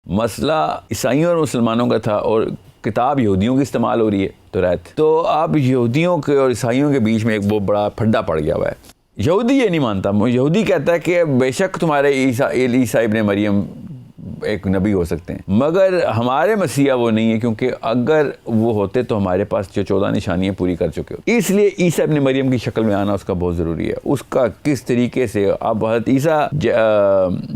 مسئلہ عیسائیوں اور مسلمانوں کا تھا اور کتاب یہودیوں کی استعمال ہو رہی ہے تو رہت تو اب یہودیوں کے اور عیسائیوں کے بیچ میں ایک بہت بڑا پھڈا پڑ گیا ہوا ہے. یہودی یہ نہیں مانتا. یہودی کہتا ہے کہ بے شک تمہارے عیسیٰ ابن مریم ایک نبی ہو سکتے ہیں، مگر ہمارے مسیح وہ نہیں ہے، کیونکہ اگر وہ ہوتے تو ہمارے پاس جو 14 نشانیاں پوری کر چکے ہوتے. اس لیے عیسیٰ ابن مریم کی شکل میں آنا اس کا بہت ضروری ہے. اس کا کس طریقے سے اب حضرت عیسیٰ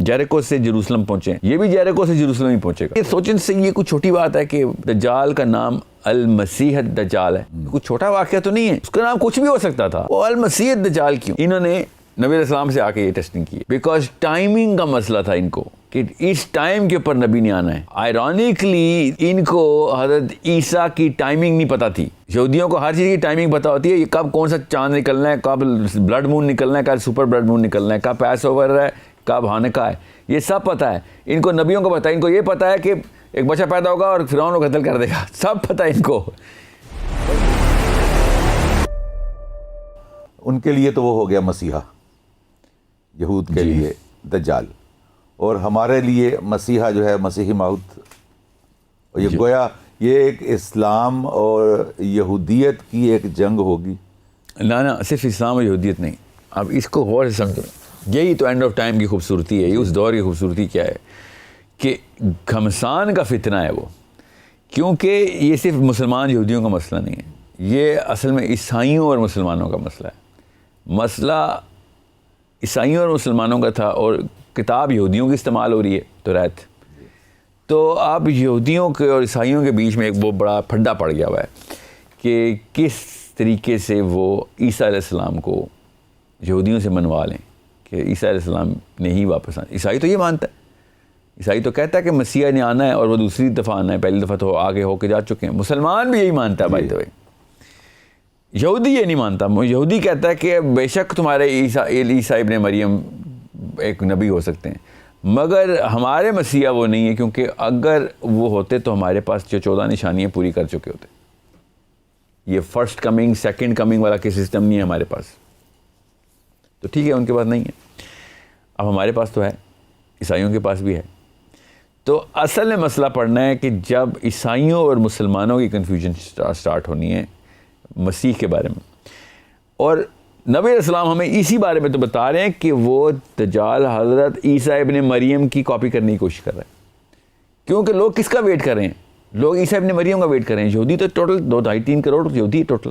جیریکو سے جروسلم پہنچے، یہ بھی جیریکو سے جروسلم ہی پہنچے گا. یہ سوچنے سے یہ کوئی چھوٹی بات ہے کہ دجال کا نام المسیح الدجال ہے، کچھ چھوٹا واقعہ تو نہیں ہے. اس کا نام کچھ بھی ہو سکتا تھا. وہ المسیح الدجال کیوں؟ انہوں نے نبی علیہ السلام سے آ کے یہ ٹیسٹنگ کی بیکاز ٹائمنگ کا مسئلہ تھا ان کو کہ اس ٹائم کے اوپر نبی نے آنا ہے. آئرونکلی ان کو حضرت عیسیٰ کی ٹائمنگ نہیں پتہ تھی. یہودیوں کو ہر چیز کی ٹائمنگ پتہ ہوتی ہے، کب کون سا چاند نکلنا ہے، کب بلڈ مون نکلنا ہے، کب سپر بلڈ مون نکلنا ہے، کب پیس اوور ہے، کب ہانکا ہے، یہ سب پتہ ہے. ان کو نبیوں کو پتہ ہے. ان کو یہ پتہ ہے کہ ایک بچہ پیدا ہوگا اور فرعون کو قتل کر دے گا، سب پتہ ہے ان کو. ان کے لیے تو وہ ہو گیا مسیحا، یہود کے لیے دجال، اور ہمارے لیے مسیحا جو ہے مسیحی ماؤت. یہ گویا یہ ایک اسلام اور یہودیت کی ایک جنگ ہوگی. نا صرف اسلام اور یہودیت نہیں. اب اس کو غور سے سمجھو. یہی تو اینڈ آف ٹائم کی خوبصورتی ہے. یہ اس دور کی خوبصورتی کیا ہے کہ گھمسان کا فتنہ ہے وہ، کیونکہ یہ صرف مسلمان یہودیوں کا مسئلہ نہیں ہے، یہ اصل میں عیسائیوں اور مسلمانوں کا مسئلہ ہے. مسئلہ عیسائیوں اور مسلمانوں کا تھا اور کتاب یہودیوں کی استعمال ہو رہی ہے تو رہت تو اب یہودیوں کے اور عیسائیوں کے بیچ میں ایک بہت بڑا پھڈا پڑ گیا ہوا ہے کہ کس طریقے سے وہ عیسیٰ علیہ السلام کو یہودیوں سے منوا لیں کہ عیسیٰ علیہ السلام نے ہی واپس آنا. عیسائی تو یہ مانتا ہے، عیسائی تو کہتا ہے کہ مسیح نے آنا ہے اور وہ دوسری دفعہ آنا ہے، پہلی دفعہ تو آگے ہو کے جا چکے ہیں. مسلمان بھی یہی مانتا ہے بائی دا وے. یہودی یہ نہیں مانتا. یہودی کہتا ہے کہ بے شک تمہارے عیسیٰ ابن مریم ایک نبی ہو سکتے ہیں، مگر ہمارے مسیح وہ نہیں ہے، کیونکہ اگر وہ ہوتے تو ہمارے پاس جو 14 نشانیاں پوری کر چکے ہوتے. یہ فرسٹ کمنگ سیکنڈ کمنگ والا کوئی سسٹم نہیں ہے ہمارے پاس. تو ٹھیک ہے، ان کے پاس نہیں ہے، اب ہمارے پاس تو ہے، عیسائیوں کے پاس بھی ہے. تو اصل میں مسئلہ پڑنا ہے کہ جب عیسائیوں اور مسلمانوں کی کنفیوژن سٹارٹ ہونی ہے مسیح کے بارے میں، اور نبی علیہ السلام ہمیں اسی بارے میں تو بتا رہے ہیں کہ وہ دجال حضرت عیسیٰ ابن مریم کی کاپی کرنے کی کوشش کر رہے ہیں. کیونکہ لوگ کس کا ویٹ کر رہے ہیں؟ لوگ عیسیٰ ابن مریم کا ویٹ کر رہے ہیں. یہودی تو ٹوٹل 2-2.5-3 کروڑ یہودی ٹوٹل،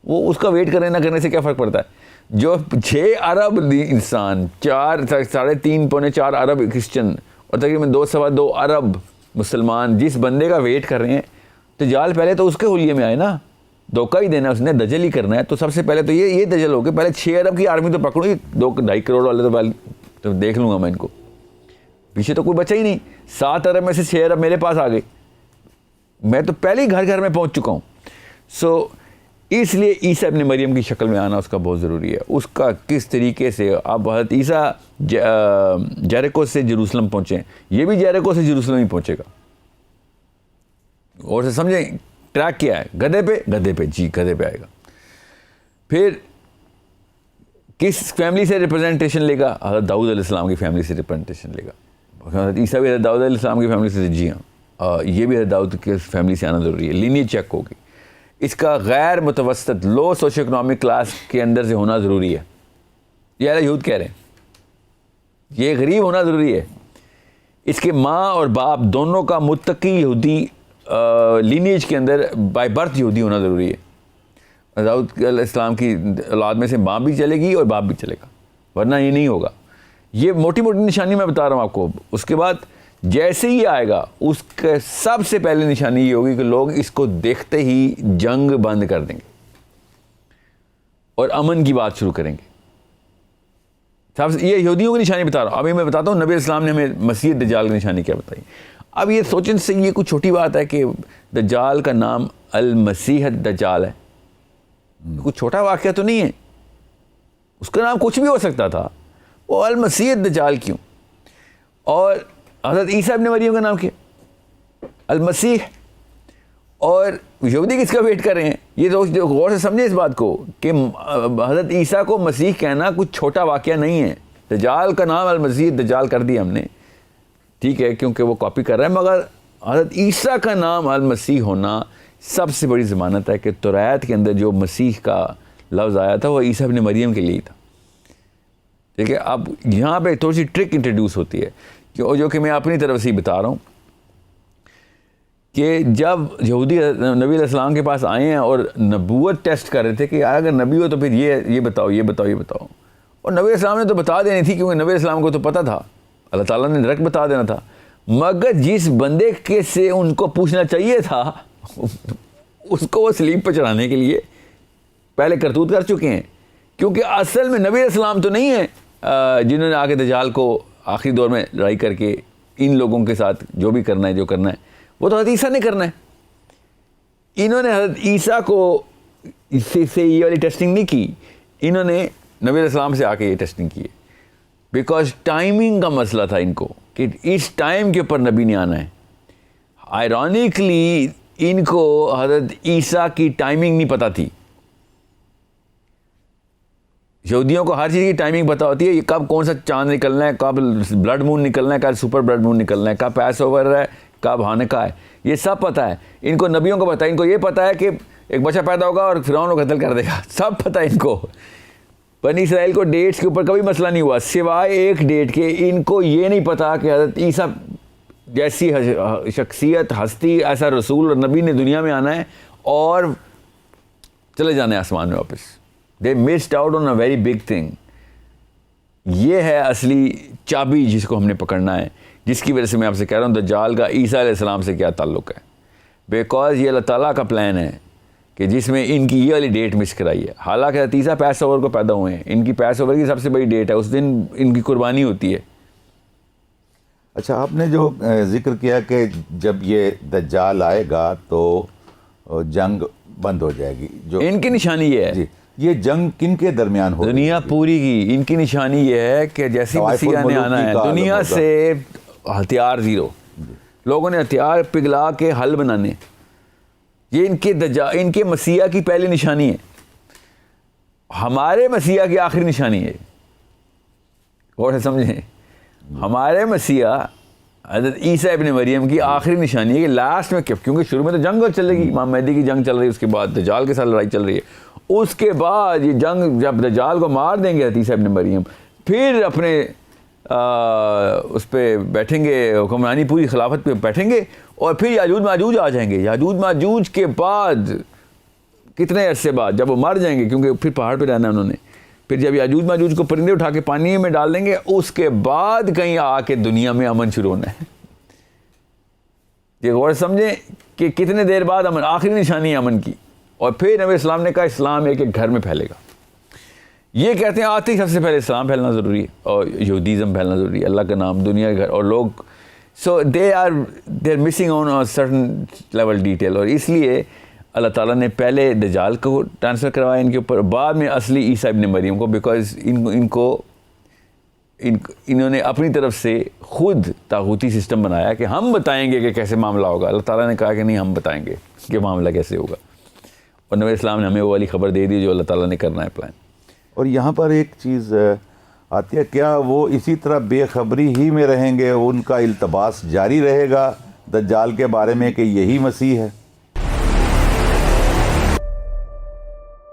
وہ اس کا ویٹ کرنے نہ کرنے سے کیا فرق پڑتا ہے؟ جو 6 ارب انسان، 3.5-4 ارب کرسچن اور تقریباً 2-2.25 ارب مسلمان جس بندے کا ویٹ کر رہے ہیں، دجال پہلے تو اس کے حلیے میں آئے نا. دھوکہ ہی دینا، اس نے دجل ہی کرنا ہے. تو سب سے پہلے تو یہ دجل ہو گئے. پہلے 6 ارب کی آرمی تو پکڑوں، 2-2.5 کروڑ والے تو دیکھ لوں گا میں ان کو. پیچھے تو کوئی بچا ہی نہیں. 7 ارب میں سے 6 ارب میرے پاس آ گئے. میں تو پہلے ہی گھر میں پہنچ چکا ہوں. سو اس لیے عیسیٰ ابن مریم کی شکل میں آنا اس کا بہت ضروری ہے. اس کا کس طریقے سے اب حضرت عیسیٰ جیریکو سے جروسلم پہنچے، یہ بھی جیریکو سے جروسلم ہی پہنچے گا. اور سے سمجھیں ٹریک کیا ہے؟ گدھے پہ جی گدھے پہ آئے گا. پھر کس فیملی سے ریپرزنٹیشن لے گا؟ حضرت داؤد علیہ السلام کی فیملی سے ریپرزنٹیشن لے گا. حضرت عیسیٰ بھی حضرت داؤد علیہ السلام کی فیملی سے، جی ہاں، یہ بھی حضرت داؤد کی فیملی سے آنا ضروری ہے. لینیج چیک ہوگی. اس کا غیر متوسط لو سوشو اکنامک کلاس کے اندر سے ہونا ضروری ہے. یہ اہل یہود کہہ رہے ہیں یہ غریب ہونا ضروری ہے. اس کے ماں اور باپ دونوں کا متقی یہودی لینیج کے اندر بائی برتھ یہودی ہونا ضروری ہے. داؤد علیہ السلام کی اولاد میں سے ماں بھی چلے گی اور باپ بھی چلے گا، ورنہ یہ نہیں ہوگا. یہ موٹی موٹی نشانی میں بتا رہا ہوں آپ کو. اس کے بعد جیسے ہی آئے گا اس کے سب سے پہلے نشانی یہ ہوگی کہ لوگ اس کو دیکھتے ہی جنگ بند کر دیں گے اور امن کی بات شروع کریں گے. یہ یہودیوں کی نشانی بتا رہا ہوں. ابھی میں بتاتا ہوں نبی اسلام نے ہمیں مسیح دجال کی نشانی کیا بتائی. اب یہ سوچنے سے یہ کوئی چھوٹی بات ہے کہ دجال کا نام المسیح الدجال ہے، کوئی چھوٹا واقعہ تو نہیں ہے. اس کا نام کچھ بھی ہو سکتا تھا. وہ المسیح الدجال کیوں؟ اور حضرت عیسیٰ ابن مریم کا نام کیا؟ المسیح. اور یہودی کس کا ویٹ کر رہے ہیں؟ یہ تو غور سے سمجھیں اس بات کو کہ حضرت عیسیٰ کو مسیح کہنا کچھ چھوٹا واقعہ نہیں ہے. دجال کا نام المسیح دجال کر دیا ہم نے. ٹھیک ہے، کیونکہ وہ کاپی کر رہا ہے، مگر حضرت عیسیٰ کا نام المسیح ہونا سب سے بڑی ضمانت ہے کہ توریت کے اندر جو مسیح کا لفظ آیا تھا وہ عیسیٰ ابن مریم کے لیے ہی تھا. ٹھیک ہے. اب یہاں پہ تھوڑی سی ٹرک انٹروڈیوس ہوتی ہے جو کہ میں اپنی طرف سے ہی بتا رہا ہوں کہ جب یہودی نبی علیہ السلام کے پاس آئے ہیں اور نبوت ٹیسٹ کر رہے تھے کہ اگر نبی ہو تو پھر یہ بتاؤ یہ بتاؤ یہ بتاؤ، اور نبی علیہ السلام نے تو بتا دینی تھی کیونکہ نبی علیہ السلام کو تو پتہ تھا، اللہ تعالیٰ نے ڈائریکٹ بتا دینا تھا. مگر جس بندے کے سے ان کو پوچھنا چاہیے تھا اس کو وہ سلیب پہ چڑھانے کے لیے پہلے کرتوت کر چکے ہیں، کیونکہ اصل میں نبی علیہ السلام تو نہیں ہے جنہوں نے آگے دجال کو آخری دور میں لڑائی کر کے ان لوگوں کے ساتھ جو بھی کرنا ہے جو کرنا ہے وہ تو حضرت عیسیٰ نے کرنا ہے. انہوں نے حضرت عیسیٰ کو سے یہ والی ٹیسٹنگ نہیں کی، انہوں نے نبی علیہ السلام سے آ کے یہ ٹیسٹنگ کی ہے، بیکاز ٹائمنگ کا مسئلہ تھا ان کو کہ اس ٹائم کے اوپر نبی نے آنا ہے. آئرونکلی ان کو حضرت عیسیٰ کی ٹائمنگ نہیں پتہ تھی. یہودیوں کو ہر چیز کی ٹائمنگ پتہ ہوتی ہے، یہ کب کون سا چاند نکلنا ہے، کب بلڈ مون نکلنا ہے، کب سپر بلڈ مون نکلنا ہے، کب پیس اوور ہے، کب ہانکا ہے، یہ سب پتہ ہے. ان کو نبیوں کو پتہ ہے، ان کو یہ پتہ ہے کہ ایک بچہ پیدا ہوگا اور فرعون کو قتل کر دے گا، سب پتہ ہے ان کو. بنی اسرائیل کو ڈیٹس کے اوپر کبھی مسئلہ نہیں ہوا سوائے ایک ڈیٹ کے. ان کو یہ نہیں پتہ کہ حضرت عیسیٰ جیسی شخصیت ہستی ایسا رسول اور نبی نے دنیا میں آنا ہے اور چلے جانا ہے آسمان میں واپس. They missed out on a very big thing. یہ ہے اصلی چابی جس کو ہم نے پکڑنا ہے، جس کی وجہ سے میں آپ سے کہہ رہا ہوں دجال کا عیسیٰ علیہ السلام سے کیا تعلق ہے. بیکاز یہ اللہ تعالیٰ کا پلان ہے کہ جس میں ان کی یہ والی ڈیٹ مس کرائی ہے. حالانکہ حضرت عیسیٰ پیس اوور کو پیدا ہوئے ہیں، ان کی پیس اوور کی سب سے بڑی ڈیٹ ہے، اس دن ان کی قربانی ہوتی ہے. اچھا، آپ نے جو ذکر کیا کہ جب یہ دجال آئے گا تو جنگ بند ہو جائے گی، جو ان کی نشانی یہ ہے. جی، یہ جنگ کن کے درمیان ہو؟ دنیا پوری کی. ان کی نشانی یہ ہے کہ جیسی مسیح نے آنا ہے دنیا سے ہتھیار زیرو، لوگوں نے ہتھیار پگھلا کے حل بنانے. یہ ان کے مسیح کی پہلی نشانی ہے، ہمارے مسیح کی آخری نشانی ہے. غور سے سمجھیں، ہمارے مسیح حضرت عیسیٰ ابن مریم کی آخری نشانی ہے کہ لاسٹ میں، کیونکہ شروع میں تو جنگ چلے گی، امام مہدی کی جنگ چل رہی ہے، اس کے بعد دجال کے ساتھ لڑائی چل رہی ہے، اس کے بعد یہ جنگ جب دجال کو مار دیں گے حضرت عیسیٰ ابن مریم، پھر اپنے اس پہ بیٹھیں گے، حکمرانی پوری خلافت پہ بیٹھیں گے، اور پھر یاجوج ماجوج آ جائیں گے. یاجوج ماجوج کے بعد کتنے عرصے بعد جب وہ مر جائیں گے، کیونکہ پھر پہاڑ پہ رہنا ہے انہوں نے، پھر جب یاجوج ماجوج کو پرندے اٹھا کے پانی میں ڈال دیں گے، اس کے بعد کہیں آ کے دنیا میں امن شروع ہونا ہے. یہ غور سمجھیں کہ کتنے دیر بعد امن، آخری نشانی ہے امن کی. اور پھر نبی اسلام نے کہا اسلام ایک ایک گھر میں پھیلے گا. یہ کہتے ہیں آتے ہی سب سے پہلے اسلام پھیلنا ضروری ہے اور یہودیزم پھیلنا ضروری ہے، اللہ کا نام دنیا کے گھر. اور لوگ so they are missing on certain level detail. اور اس لیے اللہ تعالیٰ نے پہلے دجال کو ٹرانسفر کروایا ان کے اوپر، بعد میں اصلی عیسیٰ ابن مریم کو، بیکاز انہوں نے اپنی طرف سے خود طاغوتی سسٹم بنایا کہ ہم بتائیں گے کہ کیسے معاملہ ہوگا. اللہ تعالیٰ نے کہا کہ نہیں، ہم بتائیں گے کہ معاملہ کیسے ہوگا. اور نبی اسلام نے ہمیں وہ والی خبر دے دی جو اللہ تعالیٰ نے کرنا ہے پلان. اور یہاں پر ایک چیز آتی ہے، کیا وہ اسی طرح بے خبری ہی میں رہیں گے؟ ان کا التباس جاری رہے گا دجال کے بارے میں کہ یہی مسیح ہے؟